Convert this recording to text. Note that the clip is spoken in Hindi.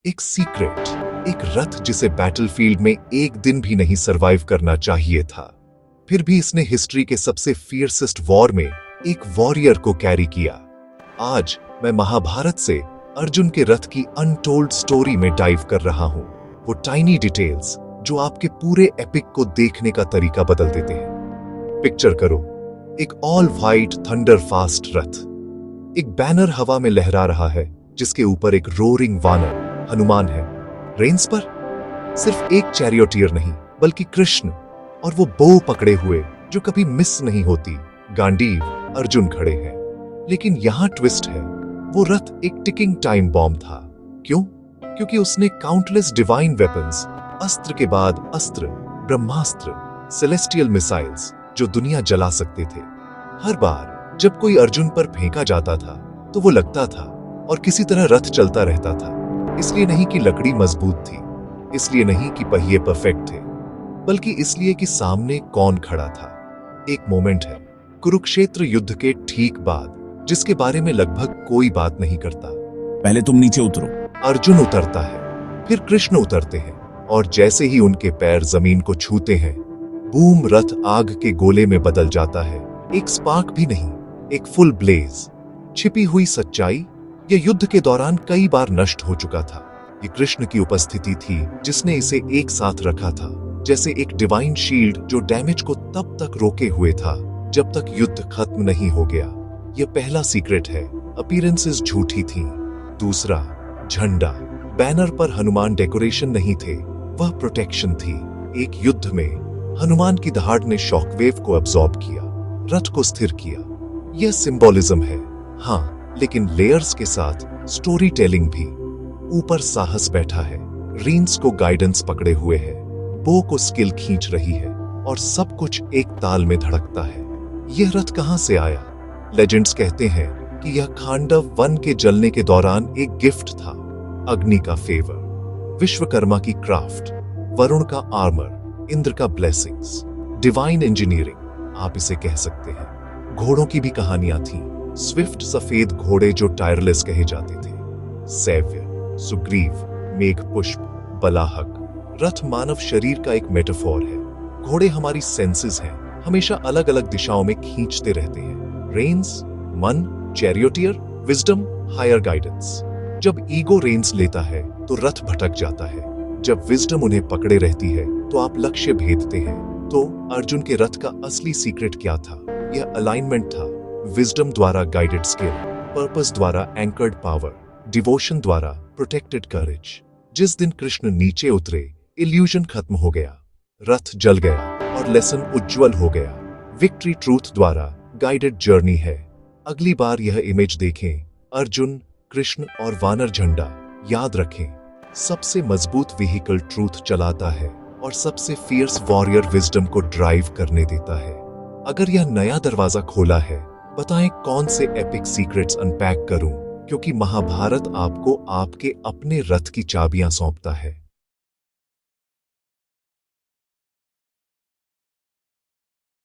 एक सीक्रेट, एक रथ जिसे बैटलफील्ड में एक दिन भी नहीं सरवाइव करना चाहिए था, फिर भी इसने हिस्ट्री के सबसे फियर्सेस्ट वॉर में एक वॉरियर को कैरी किया। आज मैं महाभारत से अर्जुन के रथ की अनटोल्ड स्टोरी में डाइव कर रहा हूं। वो टाइनी डिटेल्स जो आपके पूरे एपिक को देखने का तरीका बदल देते हैं। पिक्चर करो, एक ऑल व्हाइट थंडर फास्ट रथ, एक बैनर हवा में लहरा रहा है जिसके ऊपर एक रोरिंग वानर हनुमान है। रेंस पर सिर्फ एक चैरियोटियर नहीं बल्कि कृष्ण और वो बो पकड़े हुए जो कभी मिस नहीं होती गांडीव अर्जुन खड़े हैं। लेकिन यहां ट्विस्ट है, वो रथ एक टिकिंग टाइम बॉम्ब था। क्यों? क्योंकि उसने काउंटलेस डिवाइन वेपन्स, अस्त्र के बाद अस्त्र, ब्रह्मास्त्र, सेलेस्टियल मिसाइल्स जो दुनिया जला सकते थे। हर बार जब कोई अर्जुन पर फेंका जाता था तो वो लगता था और किसी तरह रथ चलता रहता था। इसलिए नहीं कि लकड़ी मजबूत थी, इसलिए नहीं कि पहिए परफेक्ट थे, बल्कि इसलिए कि सामने कौन खड़ा था। एक मोमेंट है कुरुक्षेत्र युद्ध के ठीक बाद जिसके बारे में लगभग कोई बात नहीं करता। पहले तुम नीचे उतरो। अर्जुन उतरता है, फिर कृष्ण उतरते हैं और जैसे ही उनके पैर जमीन को छूते हैं, बूम, रथ आग के गोले में बदल जाता है। एक स्पार्क भी नहीं, एक फुल ब्लेज। छिपी हुई सच्चाई यह युद्ध के दौरान कई बार नष्ट हो चुका था। ये कृष्ण की उपस्थिति थी जिसने इसे एक साथ रखा था, जैसे एक डिवाइन शील्ड जो डैमेज को तब तक रोके हुए था जब तक युद्ध खत्म नहीं हो गया। यह पहला सीक्रेट है, अपीयरेंसेस झूठी थी। दूसरा, झंडा, बैनर पर हनुमान डेकोरेशन नहीं थे, वह प्रोटेक्शन थी। एक युद्ध में हनुमान की दहाड़ ने शॉकवेव को अब्सॉर्ब किया, रथ को स्थिर किया। यह सिंबॉलिज्म है, हाँ, लेकिन लेयर्स के साथ स्टोरी टेलिंग भी। ऊपर साहस बैठा है, रीन्स को गाइडेंस पकड़े हुए है, बो को स्किल खींच रही है और सब कुछ एक ताल में धड़कता है। यह रथ कहां से आया? लेजेंड्स कहते हैं कि यह खांडव वन के जलने के दौरान एक गिफ्ट था। अग्नि का फेवर, विश्वकर्मा की क्राफ्ट, वरुण का आर्मर, इंद्र का ब्लेसिंग्स, डिवाइन इंजीनियरिंग आप इसे कह सकते हैं। घोड़ों की भी कहानियां थीं, स्विफ्ट सफेद घोड़े जो टायरलेस कहे जाते थे। सैव्य, सुग्रीव, मेघ पुष्प, बलाहक। रथ मानव शरीर का एक मेटाफोर है। घोड़े हमारी सेंसेस हैं, हमेशा अलग अलग दिशाओं में खींचते रहते हैं। रेन्स, मन, चैरियोटियर, विजडम, हायर गाइडेंस। जब ईगो रेन्स लेता है तो रथ भटक जाता है, जब विजडम उन्हें पकड़े रहती है तो आप लक्ष्य भेदते हैं। तो अर्जुन के रथ का असली सीक्रेट क्या था? यह अलाइनमेंट था। विजडम द्वारा गाइडेड स्किल, पर्पस द्वारा एंकर्ड पावर, डिवोशन द्वारा प्रोटेक्टेड करेज। जिस दिन कृष्ण नीचे उतरे, इल्यूजन खत्म हो गया, रथ जल गया और लेसन उज्जवल हो गया। विक्ट्री ट्रूथ द्वारा गाइडेड जर्नी है। अगली बार यह इमेज देखें, अर्जुन, कृष्ण और वानर झंडा, याद रखें, सबसे मजबूत व्हीकल ट्रूथ चलाता है और सबसे फियर्स वॉरियर विजडम को ड्राइव करने देता है। अगर यह नया दरवाजा खोला है, बताएं कौन से एपिक सीक्रेट्स अनपैक करूं, क्योंकि महाभारत आपको आपके अपने रथ की चाबियां सौंपता है।